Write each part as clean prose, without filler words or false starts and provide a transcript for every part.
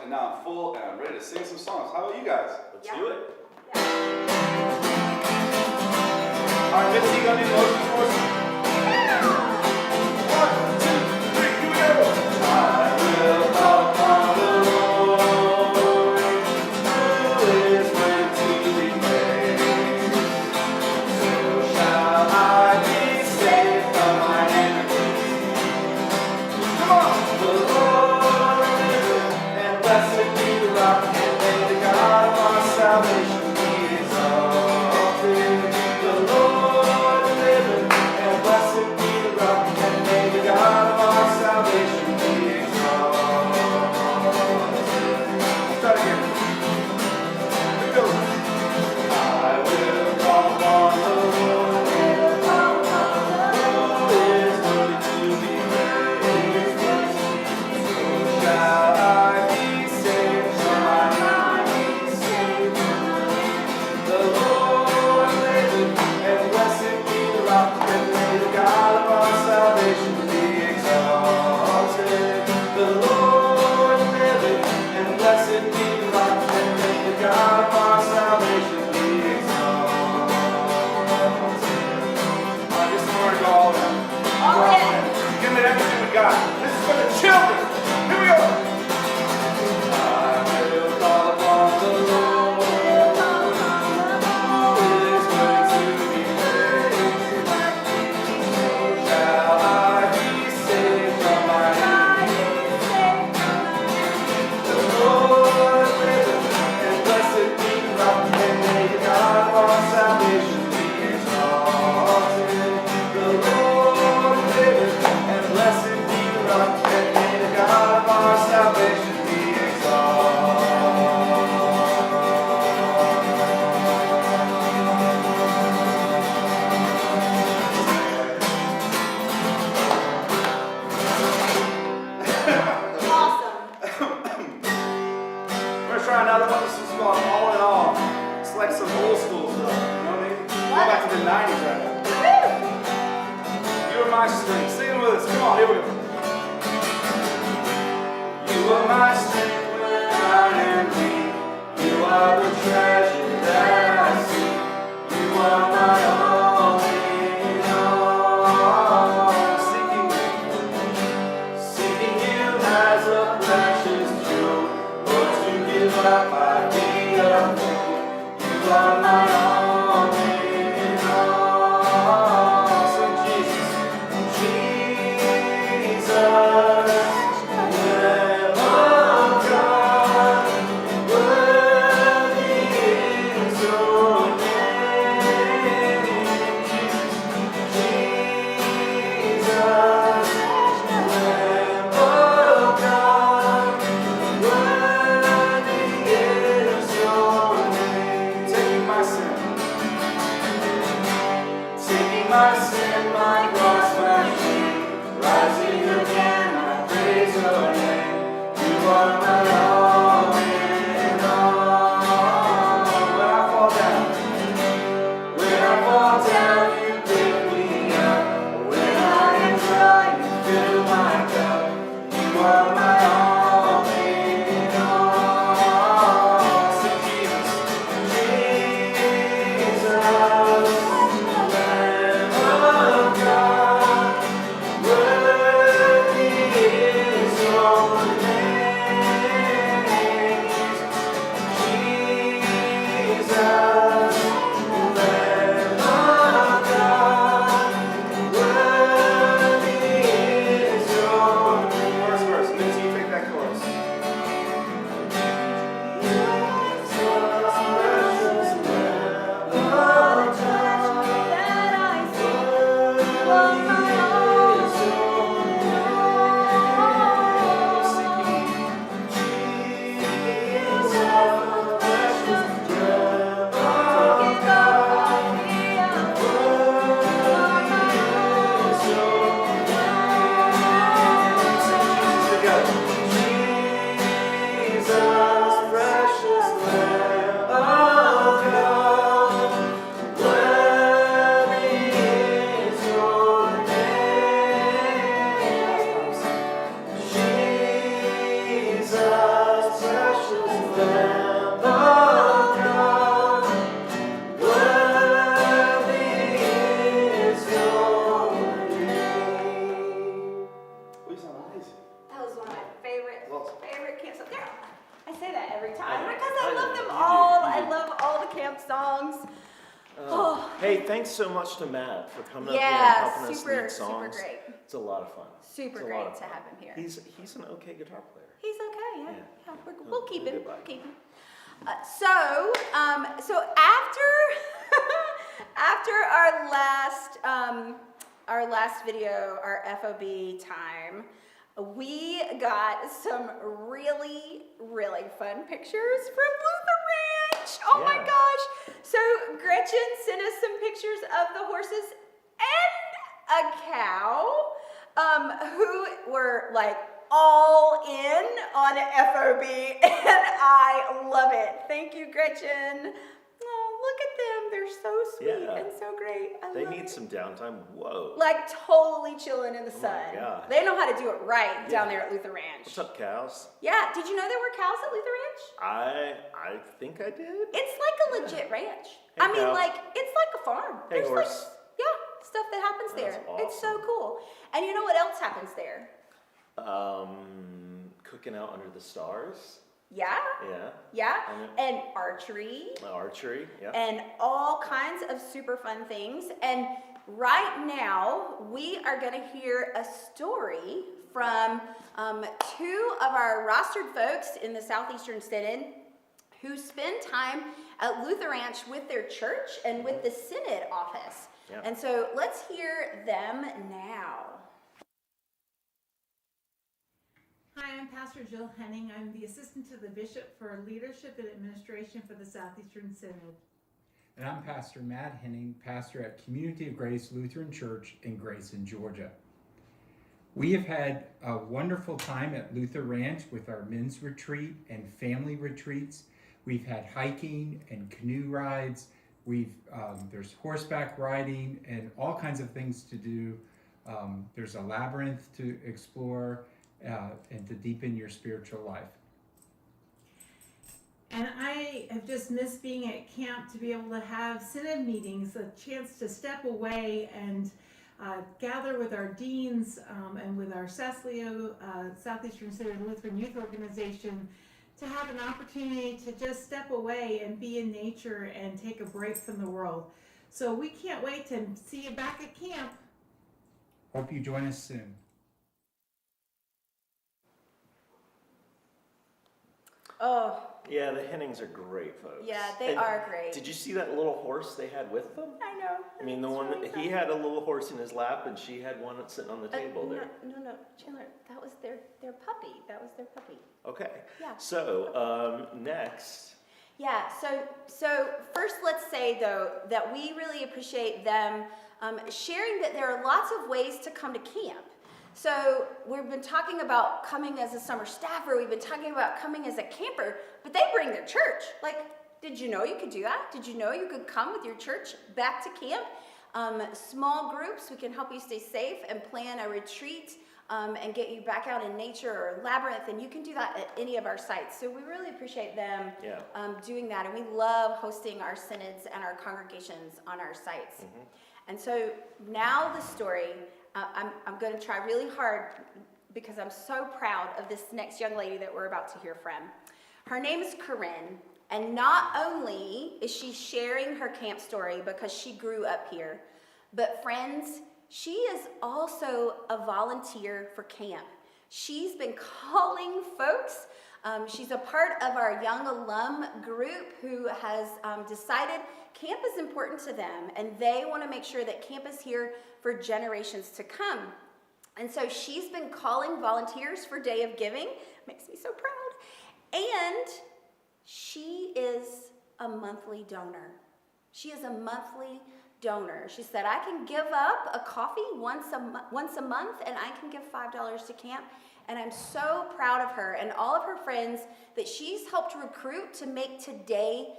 and now I'm full and I'm ready to sing some songs. How about you guys? Let's do it. All right, Mitzi, you got any emotions for us? 1, 2, 3, here we go. I will call upon the Lord, who is ready to be praised. So shall I be saved from my enemies. Come on! The Lord liveth, and blessed be the rock, and may the God of our salvation be exalted. The Lord liveth, and blessed be the rock, and may the God of our salvation be exalted. Start again. Here we go. I will call upon the Lord, who is worthy to be praised. So shall I be saved from my enemies. The Lord liveth, and blessed be the rock, and may the God of our salvation be exalted. The Lord liveth, and blessed be the rock, and may the God of our salvation be exalted. This morning, all in. Give me everything we got. This is for the children. Here we go. I will call upon the Lord, who is worthy to be praised. Shall I be saved from my enemies? The Lord liveth, and blessed be the rock, and may the God of our salvation be exalted. The Lord liveth, and blessed be the rock, and may the God of our salvation be Awesome. We're gonna try another one. This is called All in All. It's like some old school stuff. You know what I mean? Go back to the 90s right now. You are my strength. Sing it with us. Come on, here we go. You are my strength when I am weak. You are the treasure that I seek. You are my all in all. Seeking you as a precious jewel. Lord, to give up my need of food. You are my all in all. Sing Jesus. Jesus, Lamb of God, worthy is your name. Jesus, Lamb of God, worthy is your name. Taking my sin, my cross, my shame, rising again, I praise your name. You are my all in all. When I fall down, you pick me up. When I am dry, you fill my cup. You are my all in all. Sing Jesus, Lamb of God, worthy is your name. Jesus, Lamb of God, worthy is your name. First verse, Mitzi, write songs. Oh. Hey, thanks so much to Matt for coming up here and helping us lead songs. Super great. It's a lot of fun. Super great to have him here. He's an okay guitar player. He's okay, yeah. We'll keep him. We'll keep him. So after after our last video, our FOB time, we got some really, really fun pictures from Luther Ranch. Oh my gosh. So Gretchen sent us some pictures of the horses and a cow who were like all in on FOB, and I love it. Thank you, Gretchen. Oh, look at them. They're so sweet and so great. They need some downtime. Whoa. Like totally chilling in the sun. My God. They know how to do it right down there at Luther Ranch. What's up, cows? Yeah. Did you know there were cows at Luther Ranch? I think I did. It's like a legit ranch. Hey, I mean, cow. like, it's like a farm. Hey, There's horse. stuff that happens That's there. awesome. It's so cool. And you know what else happens there? Cooking out under the stars. Yeah. Yeah. And archery. Archery, yeah. And all kinds of super fun things. And right now, we are going to hear a story from two of our rostered folks in the Southeastern Synod who spend time at Luther Ranch with their church and with the Synod office. Yeah. And so let's hear them now. Hi, I'm Pastor Jill Henning. I'm the assistant to the bishop for leadership and administration for the Southeastern Synod. And I'm Pastor Matt Henning, pastor at Community of Grace Lutheran Church in Grayson, Georgia. We have had a wonderful time at Luther Ranch with our men's retreat and family retreats. We've had hiking and canoe rides. There's horseback riding and all kinds of things to do. There's a labyrinth to explore and to deepen your spiritual life. And I have just missed being at camp to be able to have synod meetings, a chance to step away and gather with our deans and with our SASLEO, Southeastern Synod Lutheran Youth Organization, to have an opportunity to just step away and be in nature and take a break from the world. So we can't wait to see you back at camp. Hope you join us soon. Oh. Yeah, the Hennings are great folks. Yeah, they are great. Did you see that little horse they had with them? I know. I mean, the one really he had a little horse in his lap, and she had one sitting on the table there. No, Chandler, that was their puppy. That was their puppy. Okay. Yeah. So next. Yeah. So first, let's say though that we really appreciate them sharing that there are lots of ways to come to camp. So we've been talking about coming as a summer staffer. We've been talking about coming as a camper, but they bring their church. Like, did you know you could do that? Did you know you could come with your church back to camp? Small groups, we can help you stay safe and plan a retreat and get you back out in nature or labyrinth, and you can do that at any of our sites. So we really appreciate them doing that, and we love hosting our synods and our congregations on our sites. Mm-hmm. And so now the story, I'm going to try really hard because I'm so proud of this next young lady that we're about to hear from. Her name is Corinne, and not only is she sharing her camp story because she grew up here, but friends, she is also a volunteer for camp. She's been calling folks. She's a part of our young alum group who has decided camp is important to them, and they want to make sure that camp is here for generations to come. And so she's been calling volunteers for Day of Giving. Makes me so proud. And she is a monthly donor. She is a monthly donor. She said, I can give up a coffee once a month, and I can give $5 to camp. And I'm so proud of her and all of her friends that she's helped recruit to make today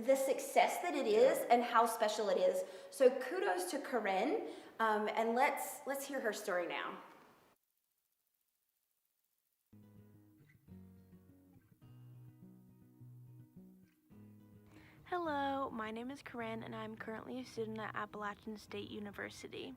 the success that it is and how special it is. So kudos to Corinne, and let's hear her story now. Hello, my name is Corinne, and I'm currently a student at Appalachian State University.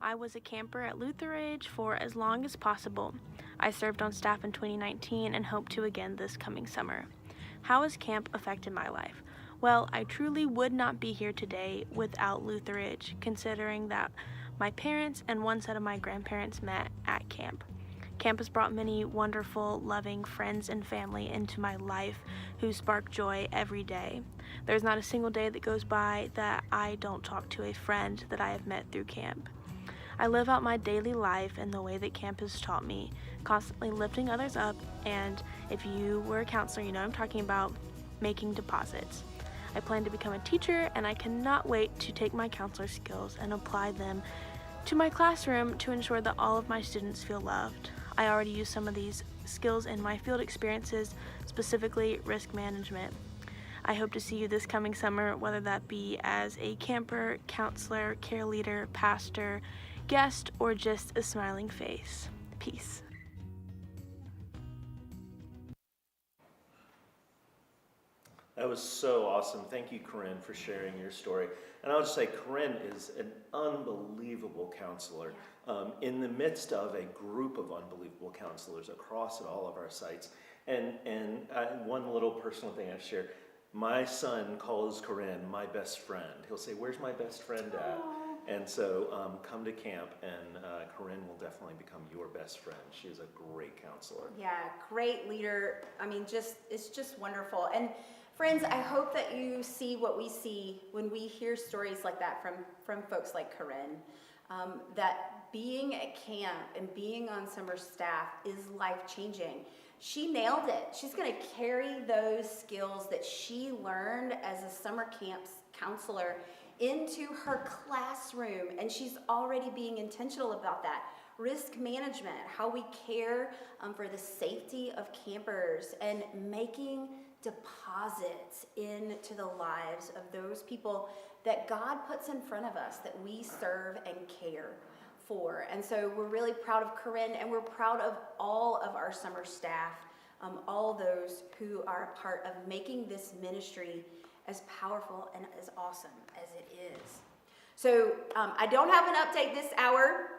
I was a camper at Luther Ranch for as long as possible. I served on staff in 2019 and hope to again this coming summer. How has camp affected my life? Well, I truly would not be here today without Luther Ridge, considering that my parents and one set of my grandparents met at camp. Camp has brought many wonderful, loving friends and family into my life who spark joy every day. There's not a single day that goes by that I don't talk to a friend that I have met through camp. I live out my daily life in the way that camp has taught me, constantly lifting others up, and if you were a counselor, you know what I'm talking about, making deposits. I plan to become a teacher, and I cannot wait to take my counselor skills and apply them to my classroom to ensure that all of my students feel loved. I already use some of these skills in my field experiences, specifically risk management. I hope to see you this coming summer, whether that be as a camper, counselor, care leader, pastor, guest, or just a smiling face. Peace. That was so awesome. Thank you, Corinne, for sharing your story. And I'll just say, Corinne is an unbelievable counselor in the midst of a group of unbelievable counselors across at all of our sites. And one little personal thing I've shared, my son calls Corinne my best friend. He'll say, "Where's my best friend at?" Aww. And so come to camp, and Corinne will definitely become your best friend. She is a great counselor. Yeah, great leader. I mean, it's just wonderful. And friends, I hope that you see what we see when we hear stories like that from folks like Corinne. That being at camp and being on summer staff is life-changing. She nailed it. She's going to carry those skills that she learned as a summer camp counselor into her classroom, and she's already being intentional about that. Risk management, how we care for the safety of campers, and making deposits into the lives of those people that God puts in front of us that we serve and care for. And so we're really proud of Corinne, and we're proud of all of our summer staff, all those who are a part of making this ministry as powerful and as awesome as it is. So I don't have an update this hour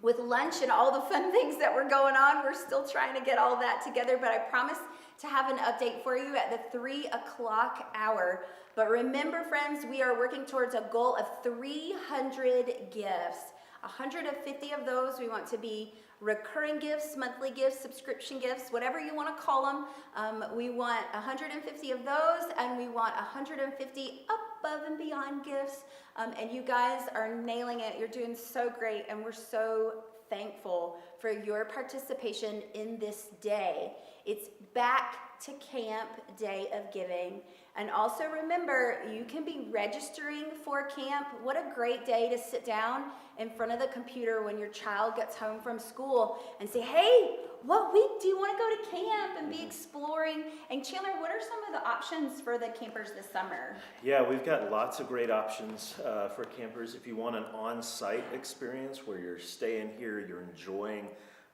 with lunch and all the fun things that were going on. We're still trying to get all that together, but I promise to have an update for you at the 3 o'clock hour. But remember, friends, we are working towards a goal of 300 gifts. 150 of those we want to be recurring gifts, monthly gifts, subscription gifts, whatever you want to call them. We want 150 of those, and we want 150 above and beyond gifts. And you guys are nailing it. You're doing so great, and we're so thankful for your participation in this day. It's back to camp day of giving. And also remember, you can be registering for camp. What a great day to sit down in front of the computer when your child gets home from school and say, "Hey, what week do you want to go to camp?" and be exploring. And Chandler, what are some of the options for the campers this summer? Yeah, we've got lots of great options for campers. If you want an on-site experience where you're staying here, you're enjoying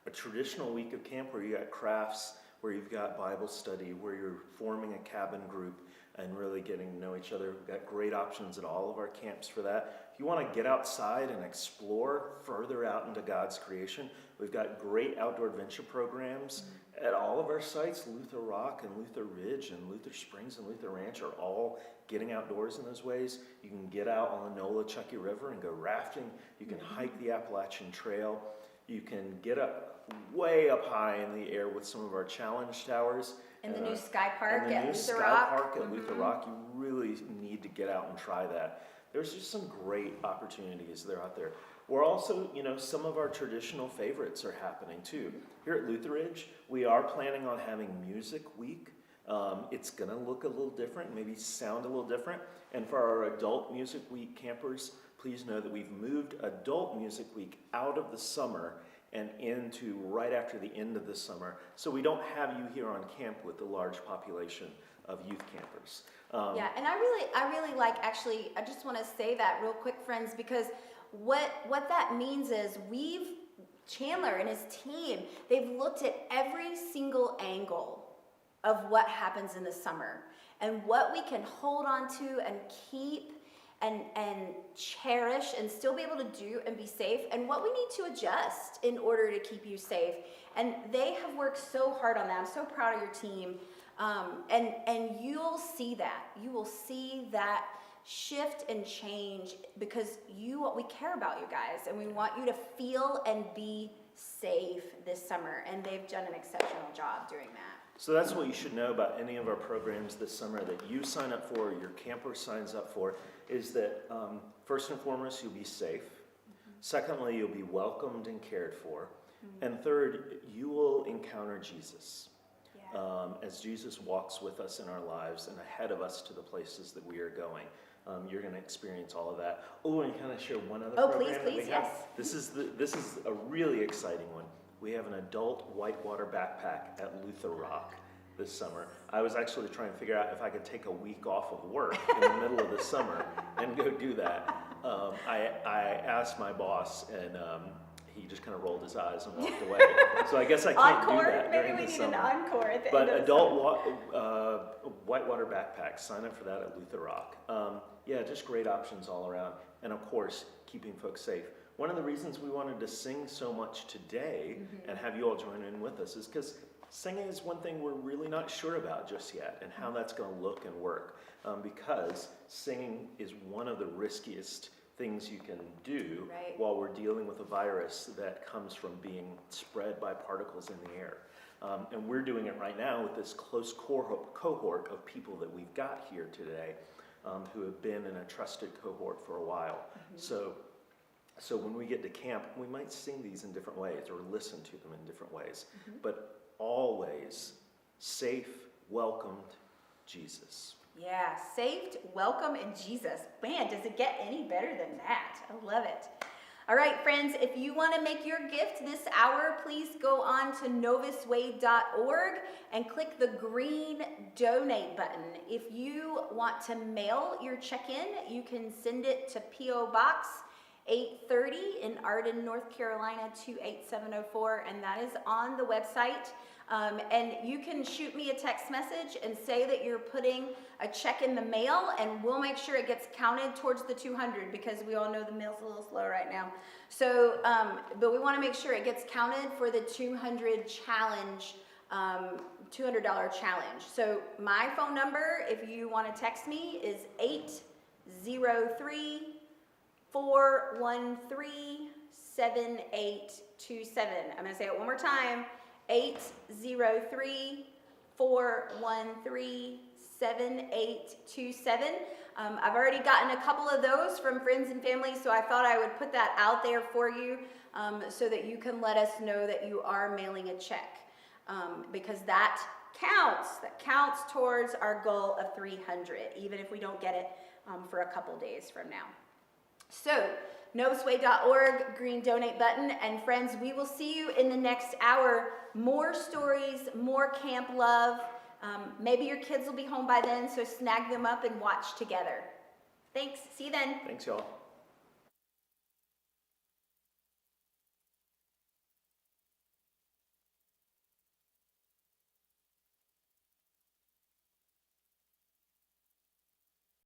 a traditional week of camp where you got crafts, where you've got Bible study, where you're forming a cabin group and really getting to know each other. We've got great options at all of our camps for that. If you want to get outside and explore further out into God's creation, we've got great outdoor adventure programs at all of our sites. Luther Rock and Luther Ridge and Luther Springs and Luther Ranch are all getting outdoors in those ways. You can get out on the Nola-Chucky River and go rafting. You can hike the Appalachian Trail. You can get up way up high in the air with some of our challenge towers. And the new Sky Park and the at new Luther Sky Rock. Park at Luther Rock. You really need to get out and try that. There's just some great opportunities that are out there. We're also, some of our traditional favorites are happening too. Here at Luther Ridge, we are planning on having Music Week. It's going to look a little different, maybe sound a little different. And for our Adult Music Week campers, please know that we've moved Adult Music Week out of the summer and into right after the end of the summer. So we don't have you here on camp with the large population of youth campers. Yeah, and I really like, actually, I just want to say that real quick, friends, because what that means is Chandler and his team, they've looked at every single angle of what happens in the summer and what we can hold on to and keep and cherish and still be able to do and be safe, and what we need to adjust in order to keep you safe. And they have worked so hard on that. I'm so proud of your team. And you'll see that. You will see that shift and change because we care about you guys, and we want you to feel and be safe this summer. And they've done an exceptional job doing that. So that's what you should know about any of our programs this summer that you sign up for, your camper signs up for, is that first and foremost, you'll be safe. Secondly, you'll be welcomed and cared for. And third, you will encounter Jesus. As Jesus walks with us in our lives and ahead of us to the places that we are going. You're going to experience all of that. Oh, and can I share one other program that we have? Yes. This is a really exciting one. We have an adult whitewater backpack at Luther Rock this summer. I was actually trying to figure out if I could take a week off of work in the middle of the summer and go do that. I asked my boss, and he just kind of rolled his eyes and walked away. So I guess I can't do that during the summer. Maybe we need an encore at the But end of the adult whitewater backpacks, sign up for that at Luther Rock. Yeah, just great options all around. And of course, keeping folks safe. One of the reasons we wanted to sing so much today and have you all join in with us is because singing is one thing we're really not sure about just yet and how that's going to look and work. Because singing is one of the riskiest things you can do while we're dealing with a virus that comes from being spread by particles in the air. And we're doing it right now with this close cohort of people that we've got here today who have been in a trusted cohort for a while. So when we get to camp, we might sing these in different ways or listen to them in different ways. But always safe, welcomed, Jesus. Yeah, saved, welcome, and Jesus. Man, does it get any better than that? I love it. All right, friends, if you want to make your gift this hour, please go on to novusway.org and click the green donate button. If you want to mail your check-in, you can send it to P.O. Box 830 in Arden, North Carolina 28704, and that is on the website. And you can shoot me a text message and say that you're putting a check in the mail, and we'll make sure it gets counted towards the 200 because we all know the mail's a little slow right now. So, but we want to make sure it gets counted for the 200 challenge, $200 challenge. So my phone number, if you want to text me, is 803-413-7827. I'm going to say it one more time. 803-413-7827. I've already gotten a couple of those from friends and family, so I thought I would put that out there for you so that you can let us know that you are mailing a check because that counts. That counts towards our goal of 300, even if we don't get it for a couple days from now. So, novusway.org, green donate button, and friends, we will see you in the next hour. More stories, more camp love. Maybe your kids will be home by then, so snag them up and watch together. Thanks. See you then. Thanks, y'all.